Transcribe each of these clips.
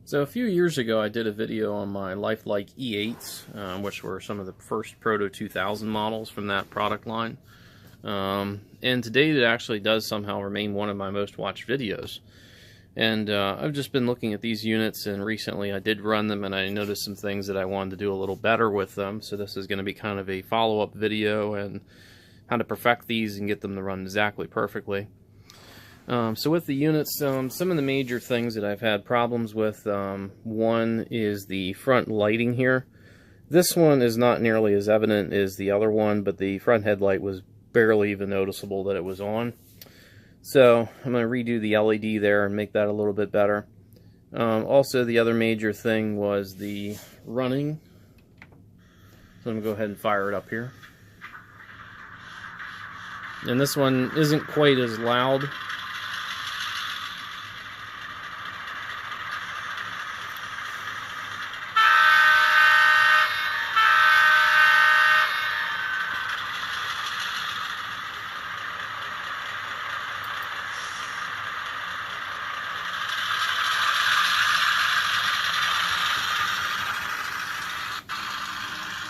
So a few years ago I did a video on my lifelike E8s, which were some of the first Proto 2000 models from that product line. And to date it actually does somehow remain one of my most watched videos. And I've just been looking at these units, and recently I did run them and I noticed some things that I wanted to do a little better with them. So this is going to be kind of a follow-up video and how to perfect these and get them to run exactly perfectly. So with the units, some of the major things that I've had problems with, one is the front lighting here. This one is not nearly as evident as the other one, but the front headlight was barely even noticeable that it was on. So I'm going to redo the LED there and make that a little bit better. Also, the other major thing was the running. So I'm going to go ahead and fire it up here. And this one isn't quite as loud.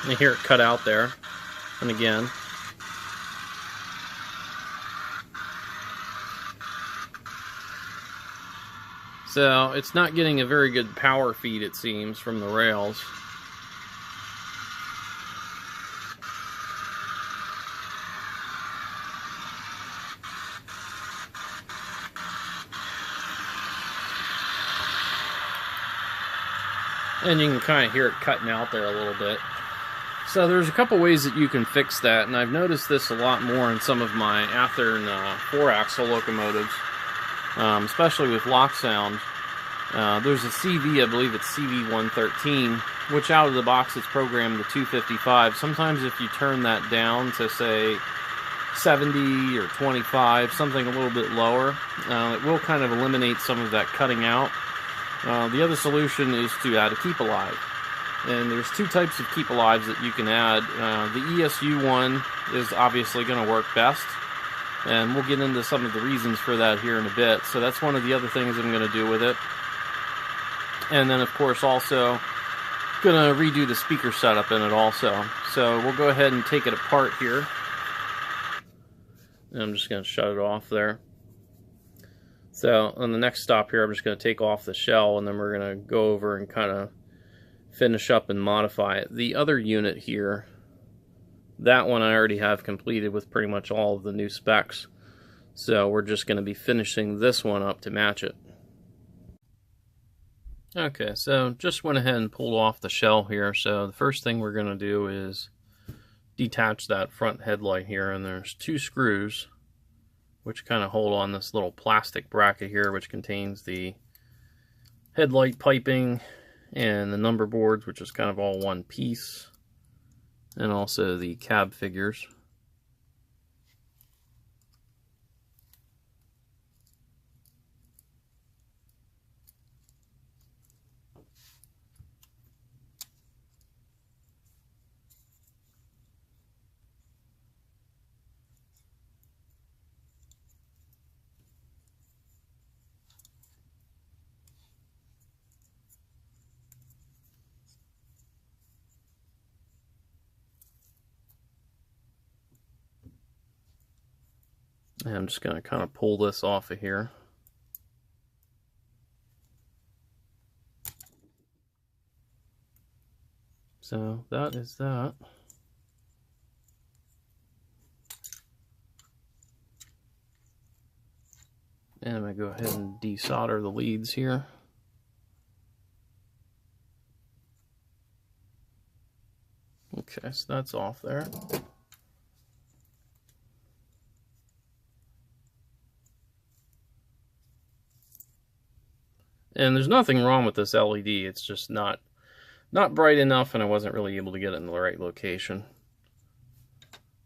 You hear it cut out there, and again. So it's not getting a very good power feed, it seems, from the rails. And you can kind of hear it cutting out there a little bit. So there's a couple ways that you can fix that, and I've noticed this a lot more in some of my Athearn 4-axle locomotives, especially with Loksound. There's a CV, I believe it's CV113, which out of the box it's programmed to 255. Sometimes if you turn that down to, say, 70 or 25, something a little bit lower, it will kind of eliminate some of that cutting out. The other solution is to add a keep alive. And there's two types of keep alives that you can add. The ESU one is obviously going to work best, and we'll get into some of the reasons for that here in a bit. So that's one of the other things I'm going to do with it. And then of course also going to redo the speaker setup in it also. So we'll go ahead and take it apart here. And I'm just going to shut it off there. So on the next stop here, I'm just going to take off the shell, and then we're going to go over and kind of finish up and modify it. The other unit here, that one I already have completed with pretty much all of the new specs. So we're just going to be finishing this one up to match it. Okay, so just went ahead and pulled off the shell here. So the first thing we're going to do is detach that front headlight here, and there's two screws which kind of hold on this little plastic bracket here, which contains the headlight piping and the number boards, which is kind of all one piece, and also the cab figures. And I'm just going to kind of pull this off of here. So that is that. And I'm going to go ahead and desolder the leads here. Okay, so that's off there. And there's nothing wrong with this LED, it's just not bright enough, and I wasn't really able to get it in the right location.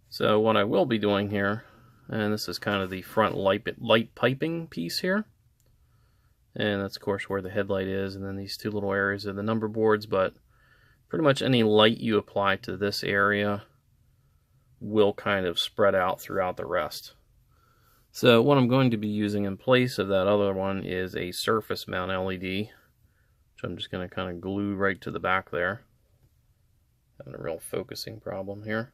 So what I will be doing here, and this is kind of the front light piping piece here, and that's of course where the headlight is, and then these two little areas are the number boards, but pretty much any light you apply to this area will kind of spread out throughout the rest. So what I'm going to be using in place of that other one is a surface mount LED, which which I'm just going to kind of glue right to the back there. Having a real focusing problem here.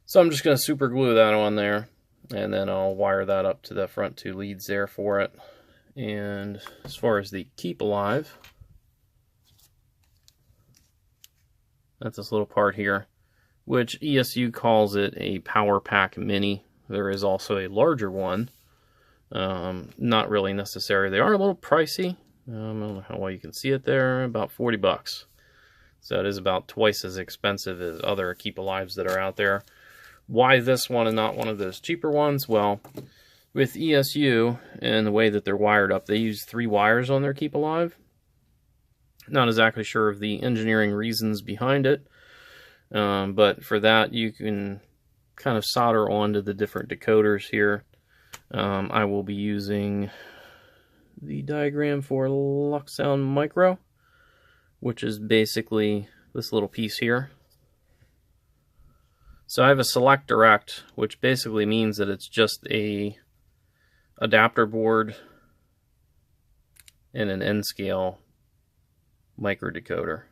So I'm just going to super glue that on there, and then I'll wire that up to the front 2 leads there for it. And as far as the keep alive, that's this little part here, which ESU calls it a Power Pack Mini. There is also a larger one. Not really necessary. They are a little pricey. I don't know how well you can see it there, about 40 bucks. So it is about twice as expensive as other keep alives that are out there. Why this one and not one of those cheaper ones? Well, with ESU and the way that they're wired up, they use 3 wires on their keep alive. Not exactly sure of the engineering reasons behind it, but for that you can kind of solder onto the different decoders here. I will be using the diagram for Loksound Micro, which is basically this little piece here. So I have a Select Direct, which basically means that it's just a adapter board and an N-scale microdecoder,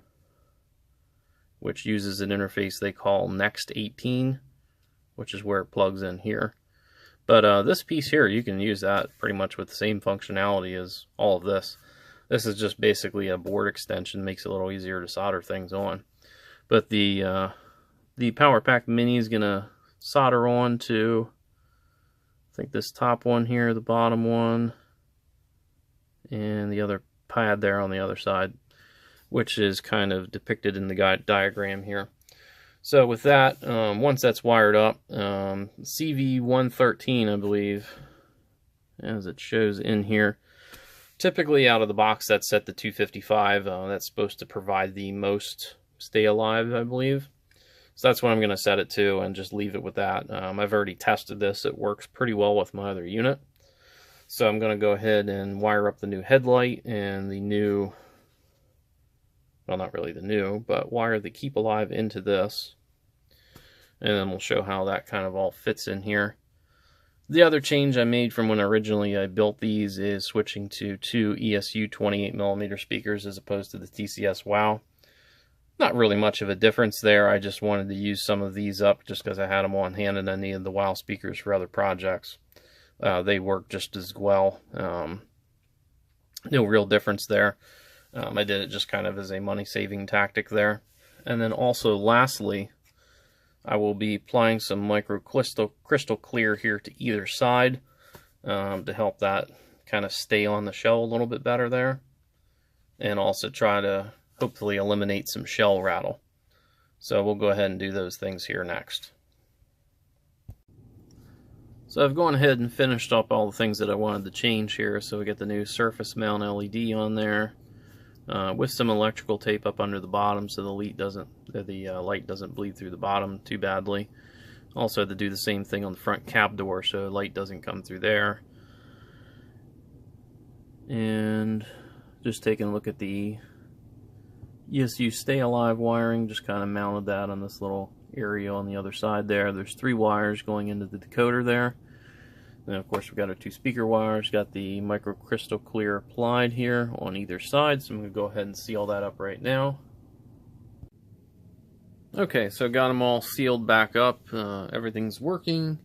which uses an interface they call Next 18, which is where it plugs in here. But this piece here, you can use that pretty much with the same functionality as all of this. This is just basically a board extension, makes it a little easier to solder things on. But the Power Pack Mini is going to solder on to, I think, this top one here, the bottom one, and the other pad there on the other side, which is kind of depicted in the diagram here. So with that, once that's wired up, CV113, I believe, as it shows in here, typically out of the box that's set to 255. That's supposed to provide the most stay alive, I believe. So that's what I'm going to set it to and just leave it with that. I've already tested this. It works pretty well with my other unit. So I'm going to go ahead and wire up the new headlight and the new, well, not really the new, but wire the keep alive into this. And then we'll show how that kind of all fits in here. The other change I made from when originally I built these is switching to 2 ESU 28mm speakers as opposed to the TCS WOW. Not really much of a difference there. I just wanted to use some of these up just because I had them on hand and I needed the WOW speakers for other projects. They work just as well. No real difference there. I did it just kind of as a money-saving tactic there. And then also, lastly, I will be applying some micro crystal clear here to either side to help that kind of stay on the shell a little bit better there. And also try to hopefully eliminate some shell rattle. So we'll go ahead and do those things here next. So I've gone ahead and finished up all the things that I wanted to change here. So we get the new surface mount LED on there with some electrical tape up under the bottom so the light doesn't bleed through the bottom too badly. Also had to do the same thing on the front cab door so light doesn't come through there. And just taking a look at the ESU Stay Alive wiring, just kind of mounted that on this little area on the other side there. There's 3 wires going into the decoder there. Then of course we've got our 2 speaker wires, got the micro crystal clear applied here on either side, so I'm going to go ahead and seal that up right now. Okay, so got them all sealed back up, everything's working,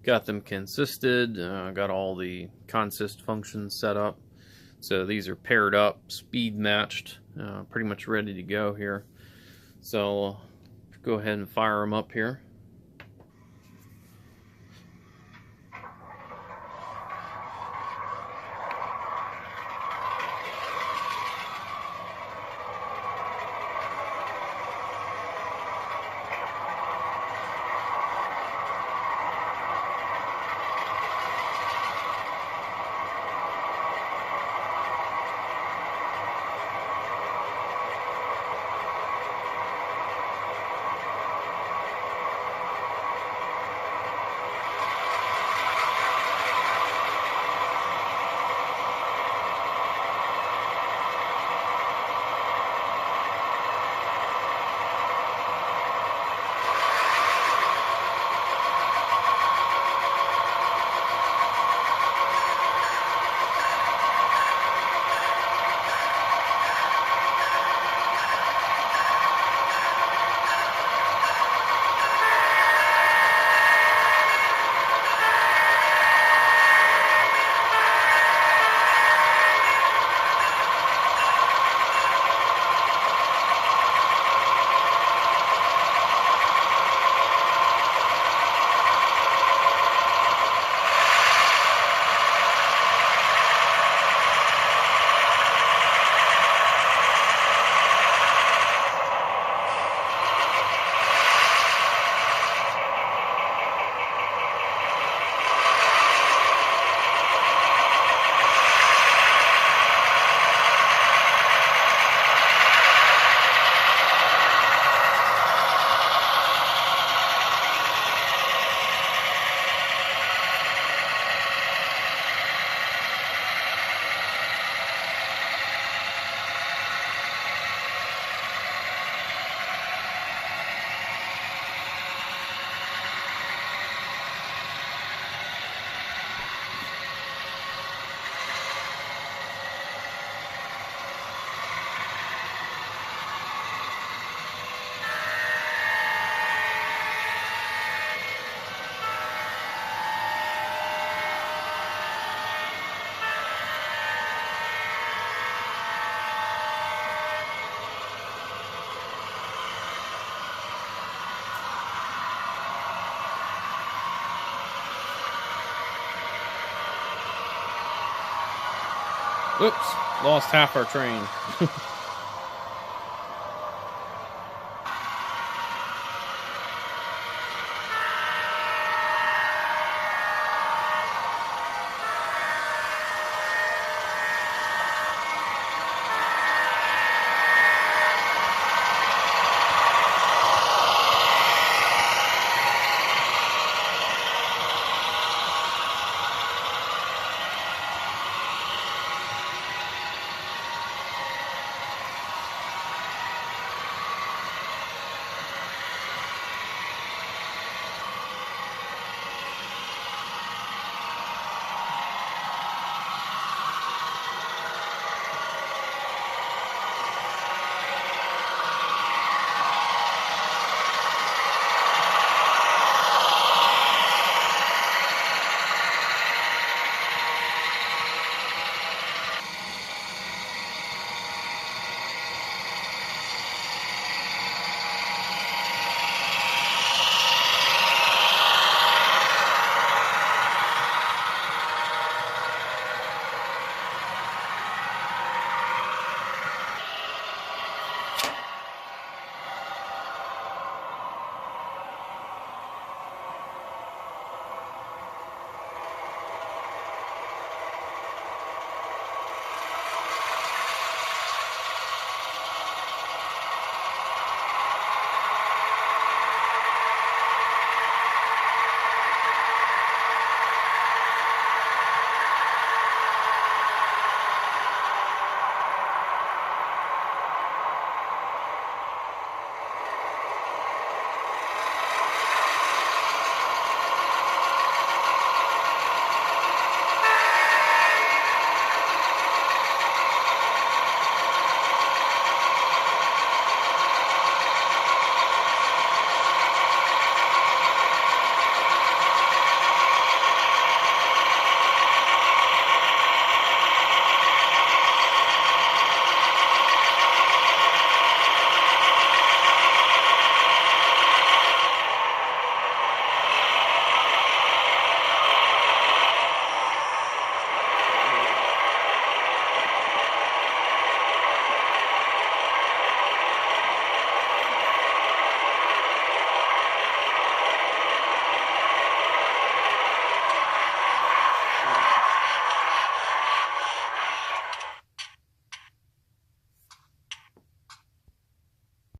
got them consisted, got all the consist functions set up. So these are paired up, speed matched, pretty much ready to go here. So I'll go ahead and fire them up here. Oops, lost half our train.